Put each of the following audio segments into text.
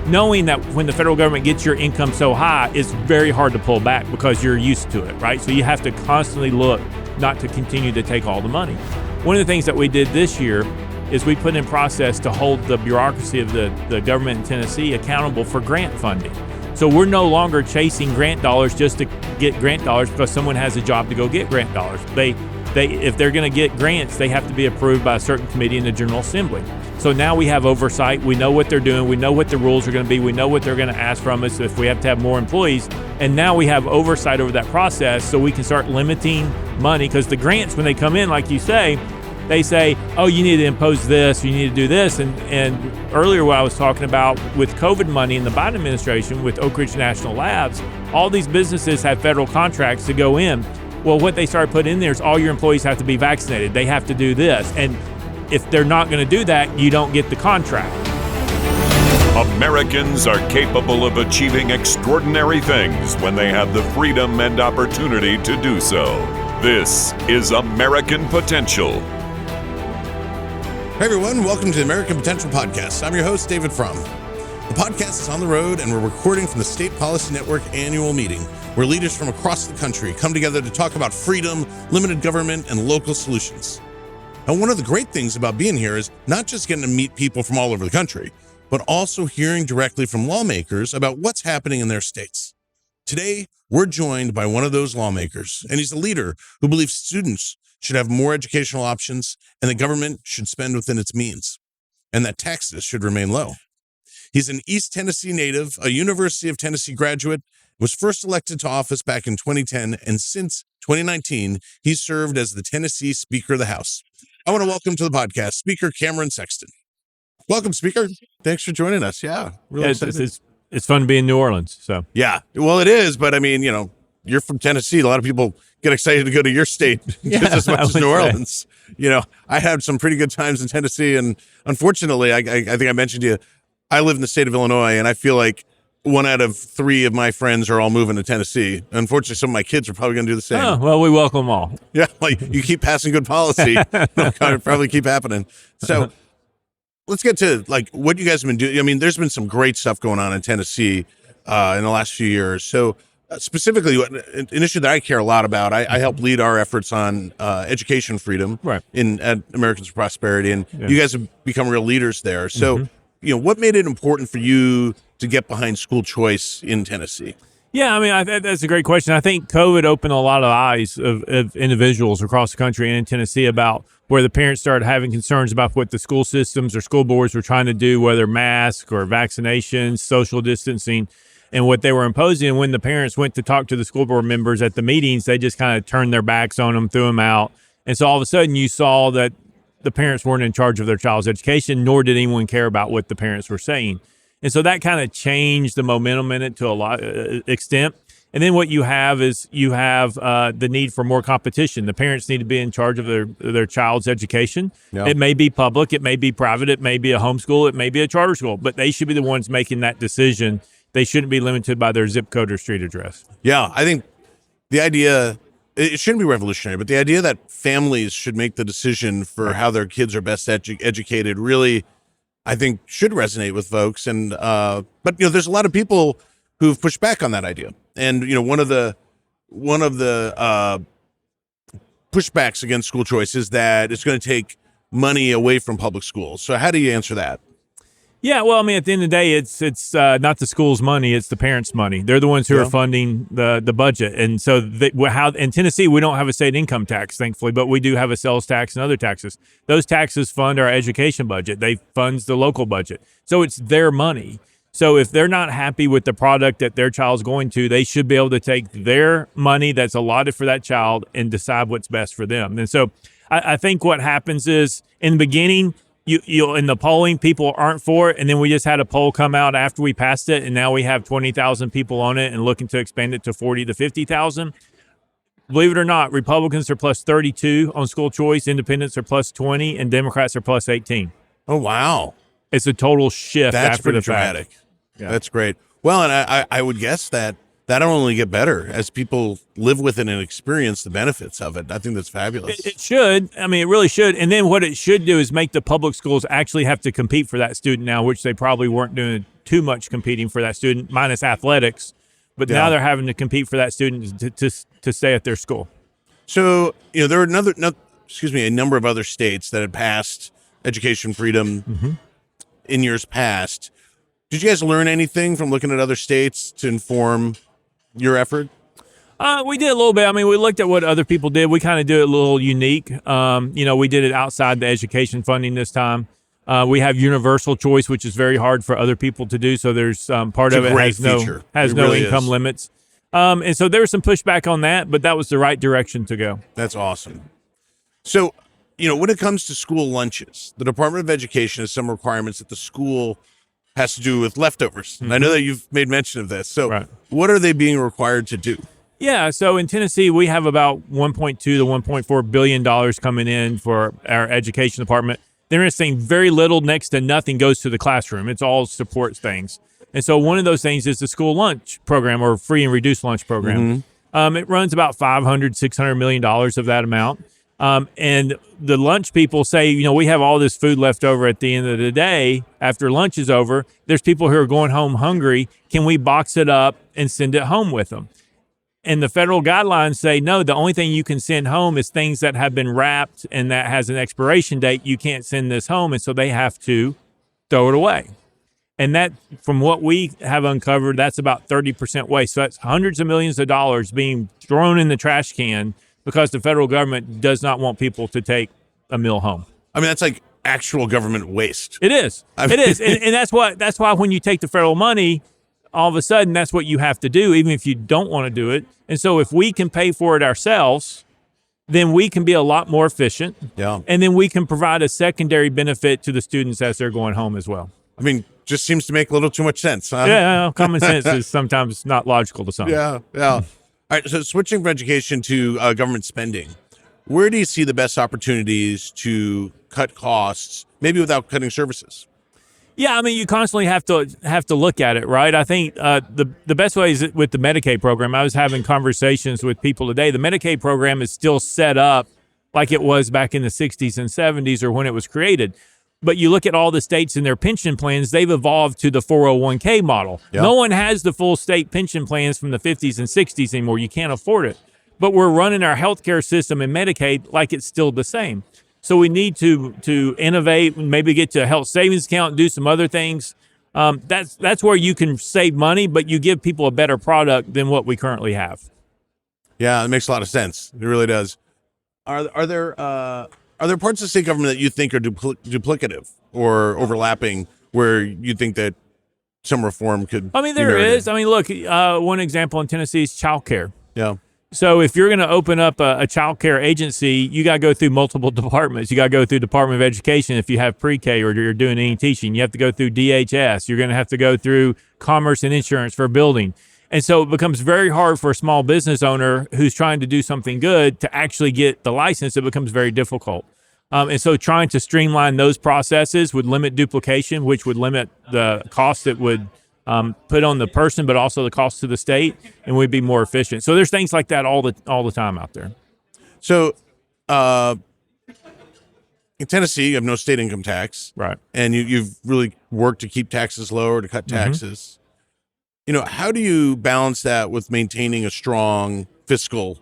knowing that when the federal government gets your income so high, it's very hard to pull back because you're used to it, right? So you have to constantly look not to continue to take all the money. One of the things that we did this year is we put in process to hold the bureaucracy of the government in Tennessee accountable for grant funding. So we're no longer chasing grant dollars just to get grant dollars because someone has a job to go get grant dollars. If they're going to get grants, they have to be approved by a certain committee in the General Assembly. So now we have oversight. We know what they're doing. We know what the rules are going to be. We know what they're going to ask from us if we have to have more employees. And now we have oversight over that process so we can start limiting money, because the grants, when they come in, like you say, they say, oh, you need to impose this, you need to do this. And earlier what I was talking about with COVID money in the Biden administration with Oak Ridge National Labs, all these businesses have federal contracts to go in. Well, what they started putting in there is all your employees have to be vaccinated. They have to do this. And if they're not going to do that, you don't get the contract. Americans are capable of achieving extraordinary things when they have the freedom and opportunity to do so. This is American Potential. Hey everyone, welcome to the American Potential Podcast. I'm your host, David Fromm. The podcast is on the road and we're recording from the State Policy Network annual meeting, where leaders from across the country come together to talk about freedom, limited government, and local solutions. And one of the great things about being here is not just getting to meet people from all over the country, but also hearing directly from lawmakers about what's happening in their states. Today, we're joined by one of those lawmakers, and he's a leader who believes students should have more educational options and the government should spend within its means, and that taxes should remain low. He's an East Tennessee native, a University of Tennessee graduate, was first elected to office back in 2010, and since 2019, he's served as the Tennessee Speaker of the House. I want to welcome to the podcast Speaker Cameron Sexton. Welcome, Speaker. Thanks for joining us. Yeah, really excited. It's fun to be in New Orleans. So yeah, well, it is, but I mean, you know, you're from Tennessee. A lot of people get excited to go to your state just as much as New Orleans. You know, I had some pretty good times in Tennessee, and unfortunately, I think I mentioned to you, I live in the state of Illinois, and I feel like 1 out of 3 of my friends are all moving to Tennessee. Unfortunately, some of my kids are probably going to do the same. Oh, well, we welcome them all. Yeah, like you keep passing good policy, it'll probably keep happening. So let's get to like what you guys have been doing. I mean, there's been some great stuff going on in Tennessee in the last few years. So specifically, an issue that I care a lot about, I help lead our efforts on education freedom at Americans for Prosperity, and you guys have become real leaders there. So, you know, what made it important for you to get behind school choice in Tennessee? Yeah, I mean, that's a great question. I think COVID opened a lot of eyes of individuals across the country and in Tennessee about where the parents started having concerns about what the school systems or school boards were trying to do, whether masks or vaccinations, social distancing, and what they were imposing. And when the parents went to talk to the school board members at the meetings, they just kind of turned their backs on them, threw them out. And so all of a sudden you saw that the parents weren't in charge of their child's education, nor did anyone care about what the parents were saying. And so that kind of changed the momentum in it to a lot extent. And then what you have is the need for more competition. The parents need to be in charge of their child's education. Yeah. It may be public, it may be private, it may be a homeschool, it may be a charter school, but they should be the ones making that decision. They shouldn't be limited by their zip code or street address. Yeah, I think the idea, it shouldn't be revolutionary, but the idea that families should make the decision for how their kids are best educated really, I think, should resonate with folks. And but you know, there's a lot of people who've pushed back on that idea. And you know, one of the pushbacks against school choice is that it's going to take money away from public schools. So how do you answer that? Yeah, well, I mean, at the end of the day, it's not the school's money; it's the parents' money. They're the ones who are funding the budget, and so in Tennessee we don't have a state income tax, thankfully, but we do have a sales tax and other taxes. Those taxes fund our education budget. They funds the local budget, so it's their money. So if they're not happy with the product that their child's going to, they should be able to take their money that's allotted for that child and decide what's best for them. And so I think what happens is in the beginning, you in the polling, people aren't for it, and then we just had a poll come out after we passed it, and now we have 20,000 people on it and looking to expand it to 40 to 50,000. Believe it or not, Republicans are plus 32 on school choice, independents are plus 20, and Democrats are plus 18. Oh, wow. It's a total shift. That's after pretty the fact. dramatic. Yeah. That's great. Well, and I would guess that that'll only get better as people live with it and experience the benefits of it. I think that's fabulous. It should. I mean, it really should. And then what it should do is make the public schools actually have to compete for that student now, which they probably weren't doing too much competing for that student, minus athletics. But now they're having to compete for that student to stay at their school. So, there are a number of other states that had passed education freedom in years past. Did you guys learn anything from looking at other states to inform your effort? We did a little bit. I mean, we looked at what other people did. We kind of do it a little unique. We did it outside the education funding this time. We have universal choice, which is very hard for other people to do. So there's part of it has no income limits. And so there was some pushback on that, but that was the right direction to go. That's awesome. So, when it comes to school lunches, the Department of Education has some requirements that the school has to do with leftovers. And I know that you've made mention of this. So what are they being required to do? Yeah, so in Tennessee, we have about $1.2 to $1.4 billion coming in for our education department. They're interesting, very little, next to nothing goes to the classroom. It's all supports things. And so one of those things is the school lunch program or free and reduced lunch program. It runs about $500, $600 million of that amount. And the lunch people say, we have all this food left over at the end of the day after lunch is over. There's people who are going home hungry. Can we box it up and send it home with them? And the federal guidelines say, no, the only thing you can send home is things that have been wrapped and that has an expiration date. You can't send this home. And so they have to throw it away. And that, from what we have uncovered, that's about 30% waste. So that's hundreds of millions of dollars being thrown in the trash can because the federal government does not want people to take a meal home. I mean, that's like actual government waste. It is. It is. And that's why when you take the federal money, all of a sudden that's what you have to do, even if you don't want to do it. And so if we can pay for it ourselves, then we can be a lot more efficient. Yeah. And then we can provide a secondary benefit to the students as they're going home as well. I mean, just seems to make a little too much sense, huh? Yeah, common sense is sometimes not logical to some. Yeah. All right, so switching from education to government spending, where do you see the best opportunities to cut costs, maybe without cutting services? Yeah, I mean, you constantly have to look at it, right? I think the best way is with the Medicaid program. I was having conversations with people today. The Medicaid program is still set up like it was back in the 60s and 70s or when it was created. But you look at all the states and their pension plans, they've evolved to the 401k model. Yep. No one has the full state pension plans from the 50s and 60s anymore. You can't afford it. But we're running our healthcare system and Medicaid like it's still the same. So we need to innovate, maybe get to a health savings account, do some other things. That's where you can save money, but you give people a better product than what we currently have. Yeah, it makes a lot of sense. It really does. Are there parts of state government that you think are duplicative or overlapping where you think that some reform could? I mean, there is. I mean, look, one example in Tennessee is child care. Yeah. So if you're going to open up a child care agency, you got to go through multiple departments. You got to go through Department of Education if you have pre-K or you're doing any teaching. You have to go through DHS. You're going to have to go through Commerce and Insurance for building. And so it becomes very hard for a small business owner who's trying to do something good to actually get the license. It becomes very difficult. And so trying to streamline those processes would limit duplication, which would limit the cost it would put on the person, but also the cost to the state, and we'd be more efficient. So there's things like that all the time out there. So in Tennessee, you have no state income tax. Right. And you've really worked to keep taxes lower, to cut taxes. How do you balance that with maintaining a strong fiscal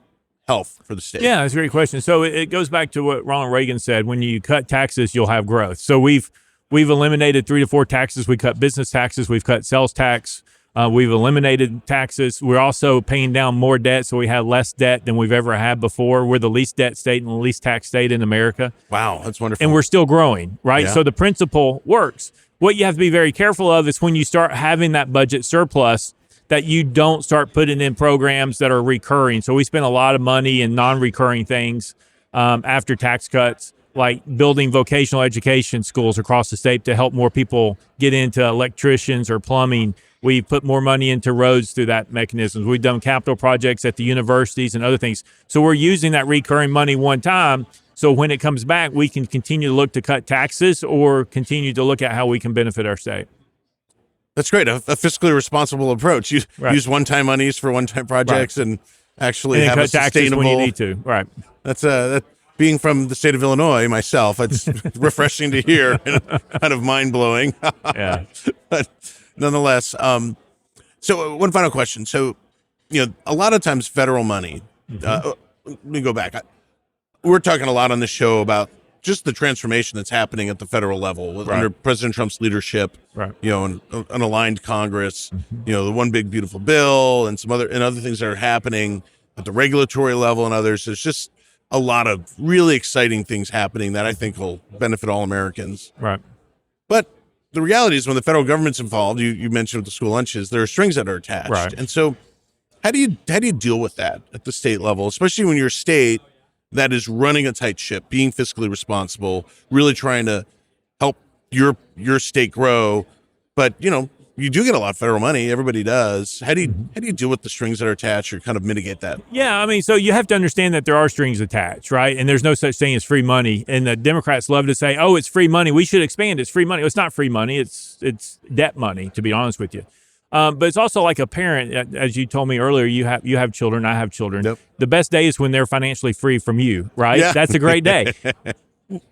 health for the state? Yeah, that's a great question. So it goes back to what Ronald Reagan said: when you cut taxes, you'll have growth. So we've eliminated 3 to 4 taxes. We cut business taxes. We've cut sales tax. We've eliminated taxes. We're also paying down more debt, so we have less debt than we've ever had before. We're the least debt state and the least tax state in America. Wow, that's wonderful. And we're still growing, right? Yeah. So the principle works. What you have to be very careful of is when you start having that budget surplus, that you don't start putting in programs that are recurring. So we spend a lot of money in non-recurring things after tax cuts, like building vocational education schools across the state to help more people get into electricians or plumbing. We put more money into roads through that mechanism. We've done capital projects at the universities and other things. So we're using that recurring money one time. So when it comes back, we can continue to look to cut taxes or continue to look at how we can benefit our state. That's great. A fiscally responsible approach. You use one-time monies for one-time projects and actually have a sustainable. When you need to. Right. That's being from the state of Illinois myself. It's refreshing to hear and kind of mind-blowing. Yeah. But nonetheless, so one final question. So, a lot of times federal money. Let me go back. We're talking a lot on the show about just the transformation that's happening at the federal level under President Trump's leadership, an aligned Congress, the one big beautiful bill and other things that are happening at the regulatory level and others. There's just a lot of really exciting things happening that I think will benefit all Americans. Right. But the reality is when the federal government's involved, you mentioned with the school lunches, there are strings that are attached. Right. And so how do you deal with that at the state level, especially when your state that is running a tight ship, being fiscally responsible, really trying to help your state grow, but you do get a lot of federal money. Everybody does. How do you deal with the strings that are attached or kind of mitigate that? Yeah, I mean, so you have to understand that there are strings attached, right? And there's no such thing as free money. And the Democrats love to say, "Oh, it's free money. We should expand. It's free money." Well, it's not free money. It's debt money, to be honest with you. But it's also like a parent, as you told me earlier, you have children, I have children. Yep. The best day is when they're financially free from you, right? Yeah. That's a great day.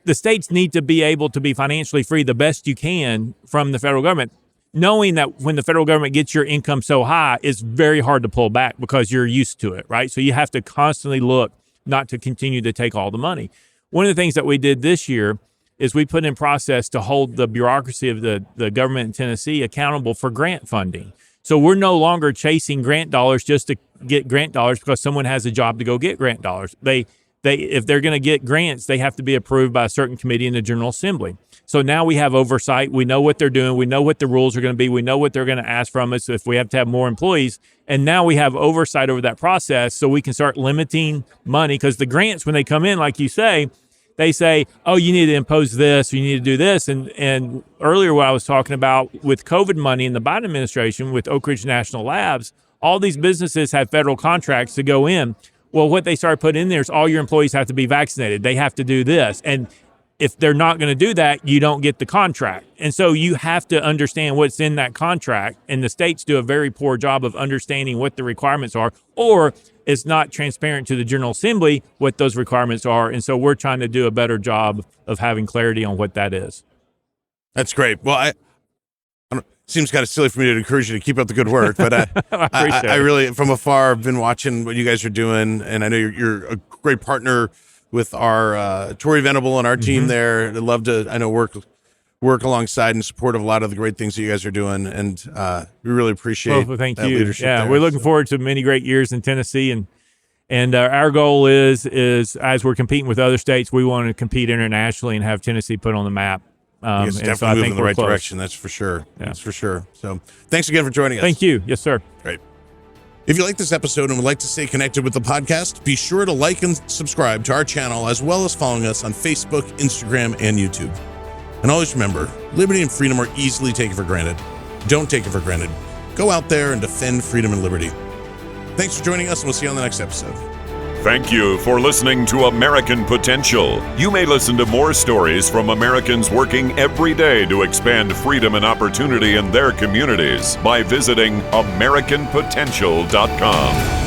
The states need to be able to be financially free the best you can from the federal government, knowing that when the federal government gets your income so high, it's very hard to pull back because you're used to it, right? So you have to constantly look not to continue to take all the money. One of the things that we did this year is we put in process to hold the bureaucracy of the government in Tennessee accountable for grant funding. So we're no longer chasing grant dollars just to get grant dollars because someone has a job to go get grant dollars. If they're going to get grants, they have to be approved by a certain committee in the General Assembly. So now we have oversight. We know what they're doing. We know what the rules are going to be. We know what they're going to ask from us if we have to have more employees. And now we have oversight over that process so we can start limiting money because the grants, when they come in, like you say, they say, oh, you need to impose this, or you need to do this. And earlier what I was talking about with COVID money in the Biden administration with Oak Ridge National Labs, all these businesses have federal contracts to go in. Well, what they started putting in there is all your employees have to be vaccinated. They have to do this. And if they're not going to do that, you don't get the contract. And so you have to understand what's in that contract. And the states do a very poor job of understanding what the requirements are, or it's not transparent to the General Assembly what those requirements are. And so we're trying to do a better job of having clarity on what that is. That's great. Well, I don't, seems kind of silly for me to encourage you to keep up the good work, but I really, from afar, have been watching what you guys are doing. And I know you're a great partner with our Tori Venable and our team there. I'd love to, work alongside and support of a lot of the great things that you guys are doing. And we really appreciate thank that you. leadership. Yeah, there. we're looking forward to many great years in Tennessee. And our goal is as we're competing with other states, we want to compete internationally and have Tennessee put on the map. It's definitely moving in the right direction. That's for sure. Yeah. That's for sure. So thanks again for joining us. Thank you. Yes, sir. Great. If you like this episode and would like to stay connected with the podcast, be sure to like and subscribe to our channel, as well as following us on Facebook, Instagram, and YouTube. And always remember, liberty and freedom are easily taken for granted. Don't take it for granted. Go out there and defend freedom and liberty. Thanks for joining us, and we'll see you on the next episode. Thank you for listening to American Potential. You may listen to more stories from Americans working every day to expand freedom and opportunity in their communities by visiting AmericanPotential.com.